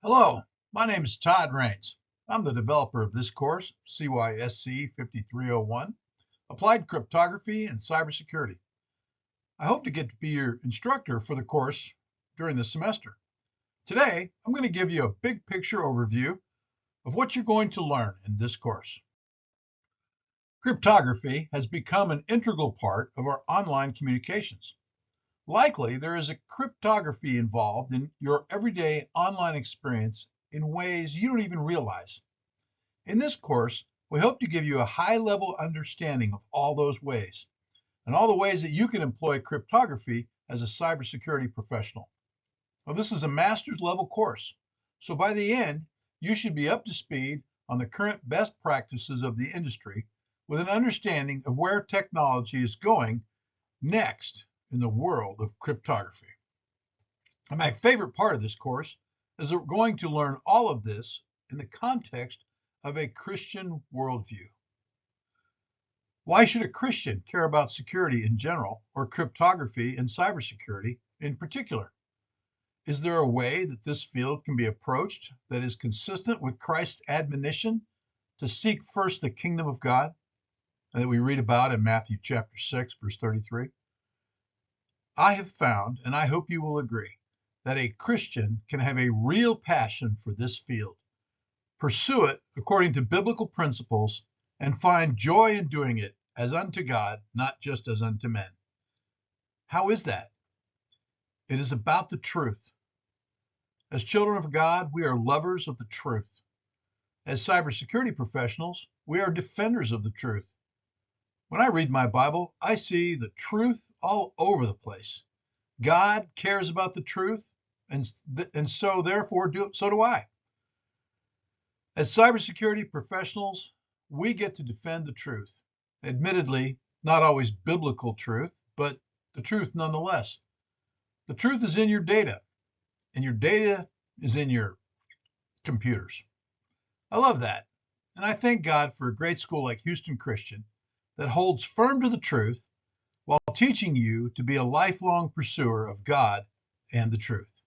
Hello, my name is Todd Raines. I'm the developer of this course, CYSC 5301, Applied Cryptography and Cybersecurity. I hope to get to be your instructor for the course during the semester. Today, I'm going to give you a big picture overview of what you're going to learn in this course. Cryptography has become an integral part of our online communications. Likely, there is a cryptography involved in your everyday online experience in ways you don't even realize. In this course, we hope to give you a high-level understanding of all those ways and all the ways that you can employ cryptography as a cybersecurity professional. Now, this is a master's level course, so by the end, you should be up to speed on the current best practices of the industry with an understanding of where technology is going next in the world of cryptography. And my favorite part of this course is that we're going to learn all of this in the context of a Christian worldview. Why should a Christian care about security in general or cryptography and cybersecurity in particular? Is there a way that this field can be approached that is consistent with Christ's admonition to seek first the kingdom of God, and that we read about in Matthew chapter 6, verse 33? I have found, and I hope you will agree, that a Christian can have a real passion for this field, pursue it according to biblical principles, and find joy in doing it as unto God, not just as unto men. How is that? It is about the truth. As children of God, we are lovers of the truth. As cybersecurity professionals, we are defenders of the truth. When I read my Bible, I see the truth all over the place. God cares about the truth, and so therefore so do I. As cybersecurity professionals, we get to defend the truth. Admittedly, not always biblical truth, but the truth nonetheless. The truth is in your data, and your data is in your computers. I love that, and I thank God for a great school like Houston Christian that holds firm to the truth while teaching you to be a lifelong pursuer of God and the truth.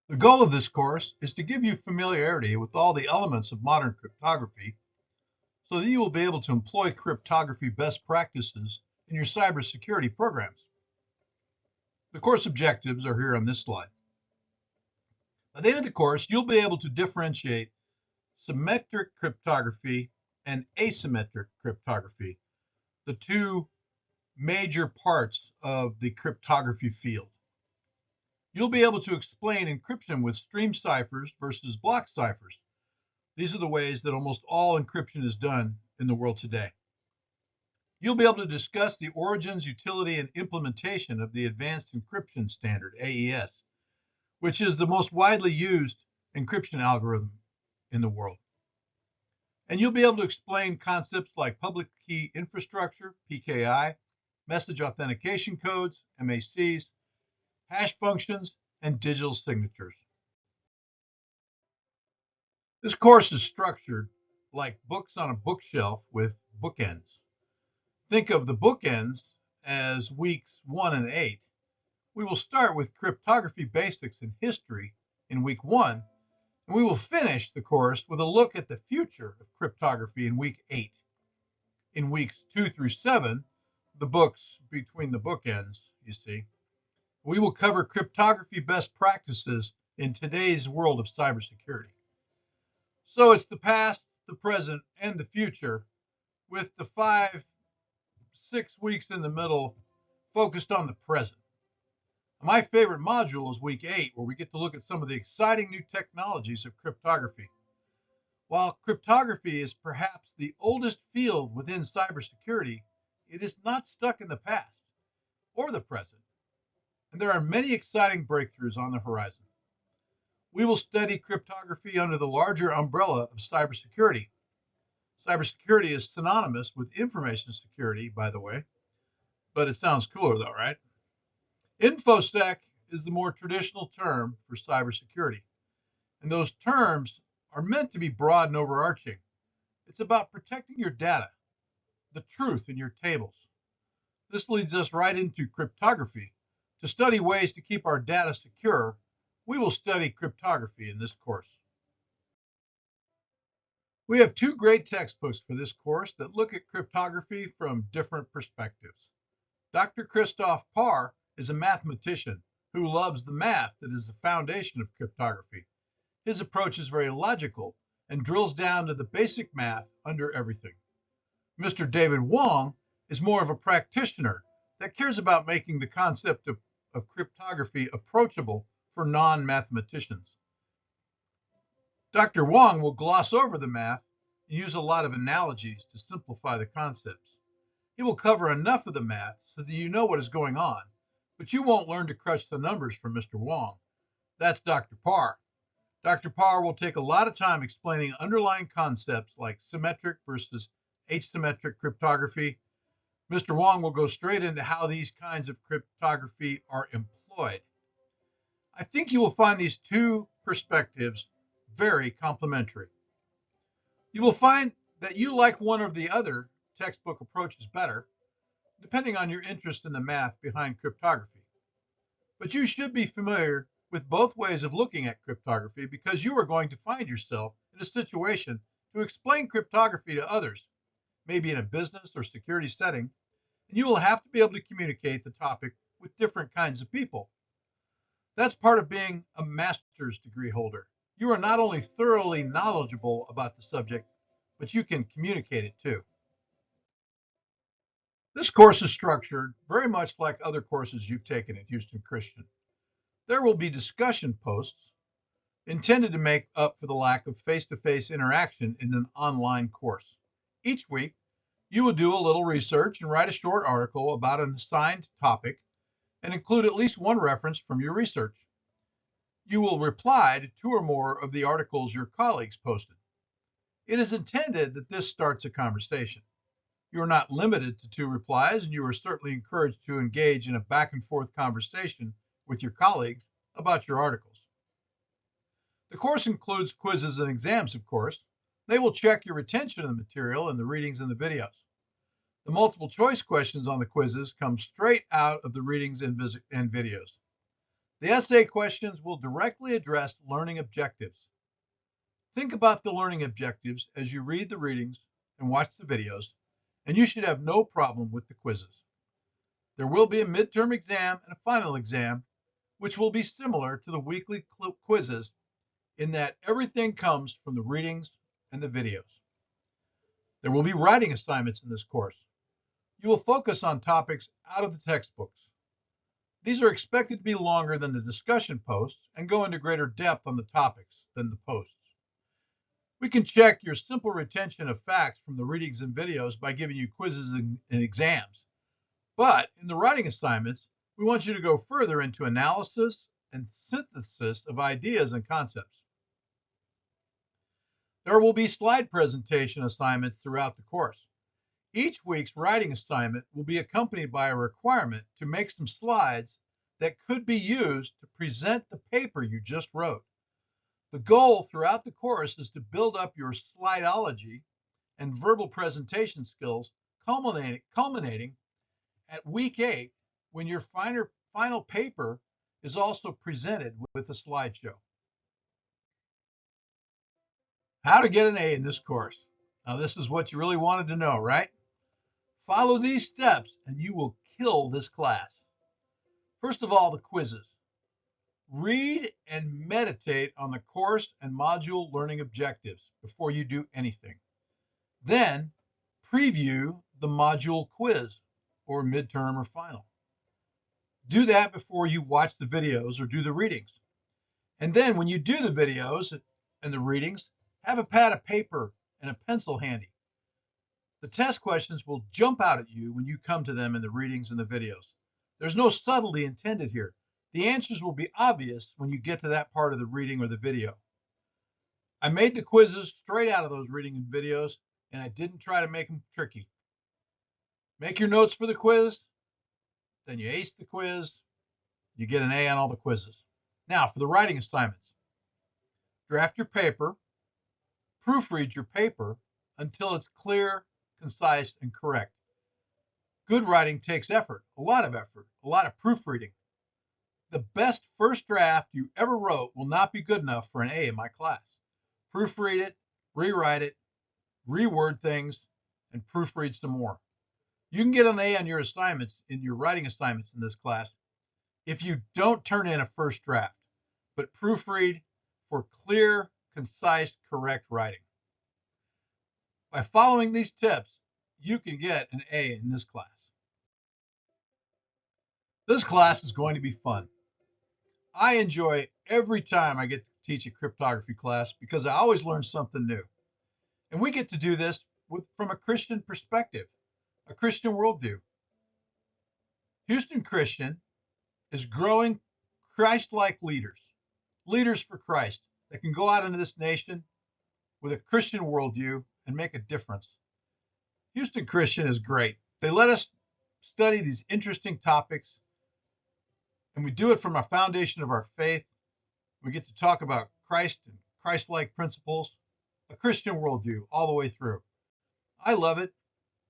The goal of this course is to give you familiarity with all the elements of modern cryptography so that you will be able to employ cryptography best practices in your cybersecurity programs. The course objectives are here on this slide. By the end of the course, you'll be able to differentiate symmetric cryptography and asymmetric cryptography, the two major parts of the cryptography field. You'll be able to explain encryption with stream ciphers versus block ciphers. These are the ways that almost all encryption is done in the world today. You'll be able to discuss the origins, utility, and implementation of the Advanced Encryption Standard, AES, which is the most widely used encryption algorithm in the world. And you'll be able to explain concepts like public key infrastructure, PKI, message authentication codes, MACs, hash functions, and digital signatures. This course is structured like books on a bookshelf with bookends. Think of the bookends as weeks 1 and 8. We will start with cryptography basics and history in week 1, and we will finish the course with a look at the future of cryptography in week 8. In weeks 2 through 7, the books between the bookends, you see, we will cover cryptography best practices in today's world of cybersecurity. So it's the past, the present, and the future, with the 5-6 weeks in the middle focused on the present. My favorite module is week 8, where we get to look at some of the exciting new technologies of cryptography. While cryptography is perhaps the oldest field within cybersecurity, it is not stuck in the past or the present, and there are many exciting breakthroughs on the horizon. We will study cryptography under the larger umbrella of cybersecurity. Cybersecurity is synonymous with information security, by the way, but it sounds cooler though, right? InfoSec is the more traditional term for cybersecurity, and those terms are meant to be broad and overarching. It's about protecting your data, the truth in your tables. This leads us right into cryptography, To study ways to keep our data secure, we will study cryptography in this course. We have two great textbooks for this course that look at cryptography from different perspectives. Dr. Christoph Parr is a mathematician who loves the math that is the foundation of cryptography. His approach is very logical and drills down to the basic math under everything. Mr. David Wong is more of a practitioner that cares about making the concept of cryptography approachable for non-mathematicians. Dr. Wong will gloss over the math and use a lot of analogies to simplify the concepts. He will cover enough of the math so that you know what is going on, but you won't learn to crunch the numbers from Mr. Wong. That's Dr. Parr. Dr. Parr will take a lot of time explaining underlying concepts like symmetric versus asymmetric cryptography. Mr. Wong will go straight into how these kinds of cryptography are employed. I think you will find these two perspectives very complementary. You will find that you like one or the other textbook approaches better, depending on your interest in the math behind cryptography. But you should be familiar with both ways of looking at cryptography because you are going to find yourself in a situation to explain cryptography to others, maybe in a business or security setting, and you will have to be able to communicate the topic with different kinds of people. That's part of being a master's degree holder. You are not only thoroughly knowledgeable about the subject, but you can communicate it too. This course is structured very much like other courses you've taken at Houston Christian. There will be discussion posts intended to make up for the lack of face-to-face interaction in an online course. Each week, you will do a little research and write a short article about an assigned topic and include at least one reference from your research. You will reply to two or more of the articles your colleagues posted. It is intended that this starts a conversation. You are not limited to two replies, and you are certainly encouraged to engage in a back and forth conversation with your colleagues about your articles. The course includes quizzes and exams, of course. They will check your retention of the material in the readings and the videos. The multiple choice questions on the quizzes come straight out of the readings and videos. The essay questions will directly address learning objectives. Think about the learning objectives as you read the readings and watch the videos, and you should have no problem with the quizzes. There will be a midterm exam and a final exam, which will be similar to the weekly quizzes in that everything comes from the readings and the videos. There will be writing assignments in this course. You will focus on topics out of the textbooks. These are expected to be longer than the discussion posts and go into greater depth on the topics than the posts. We can check your simple retention of facts from the readings and videos by giving you quizzes and exams. But in the writing assignments, we want you to go further into analysis and synthesis of ideas and concepts. There will be slide presentation assignments throughout the course. Each week's writing assignment will be accompanied by a requirement to make some slides that could be used to present the paper you just wrote. The goal throughout the course is to build up your slideology and verbal presentation skills, culminating at week 8 when your final paper is also presented with a slideshow. How to get an A in this course. Now, this is what you really wanted to know, right? Follow these steps and you will kill this class. First of all, the quizzes. Read and meditate on the course and module learning objectives before you do anything. Then preview the module quiz or midterm or final. Do that before you watch the videos or do the readings. And then when you do the videos and the readings, have a pad of paper and a pencil handy. The test questions will jump out at you when you come to them in the readings and the videos. There's no subtlety intended here. The answers will be obvious when you get to that part of the reading or the video. I made the quizzes straight out of those reading and videos, and I didn't try to make them tricky. Make your notes for the quiz, then you ace the quiz, you get an A on all the quizzes. Now, for the writing assignments. Draft your paper, proofread your paper until it's clear, concise, and correct. Good writing takes effort, a lot of proofreading. The best first draft you ever wrote will not be good enough for an A in my class. Proofread it, rewrite it, reword things, and proofread some more. You can get an A on your assignments, in your writing assignments in this class, if you don't turn in a first draft, but proofread for clear, concise, correct writing. By following these tips, you can get an A in this class. This class is going to be fun. I enjoy every time I get to teach a cryptography class because I always learn something new. And we get to do this from a Christian perspective, a Christian worldview. Houston Christian is growing Christ-like leaders for Christ that can go out into this nation with a Christian worldview and make a difference. Houston Christian is great. They let us study these interesting topics, and we do it from a foundation of our faith. We get to talk about Christ and Christ-like principles, a Christian worldview all the way through. I love it.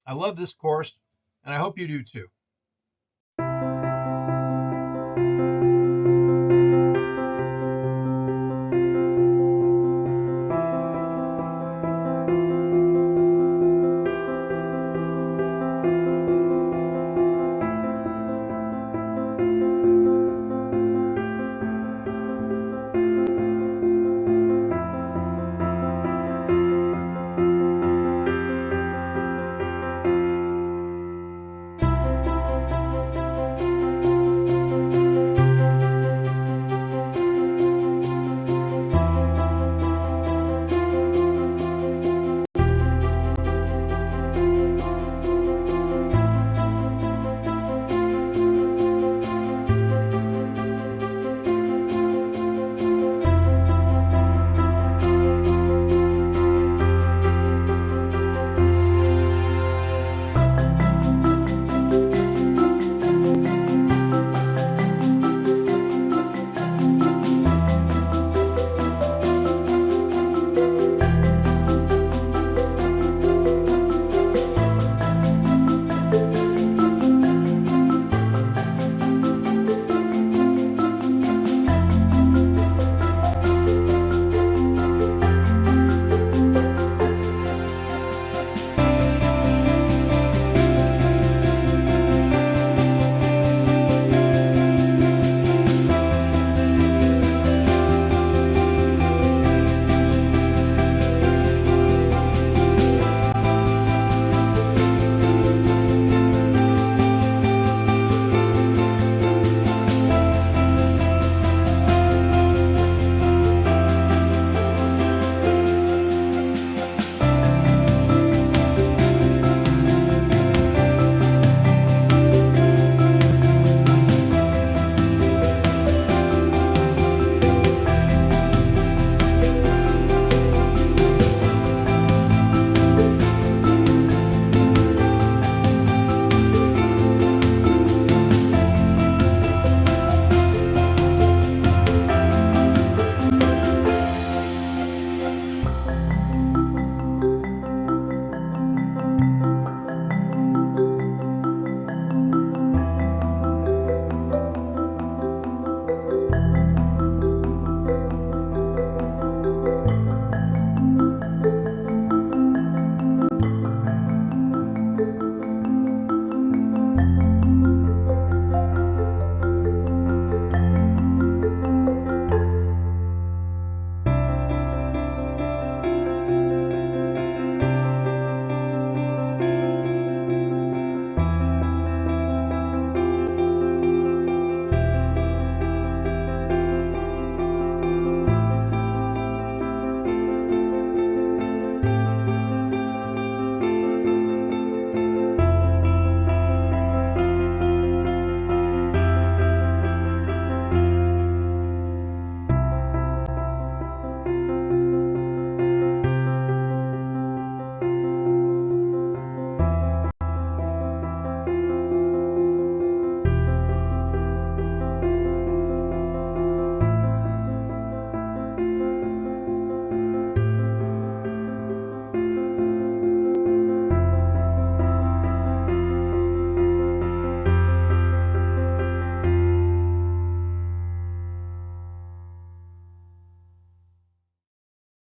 I love this course, and I hope you do too.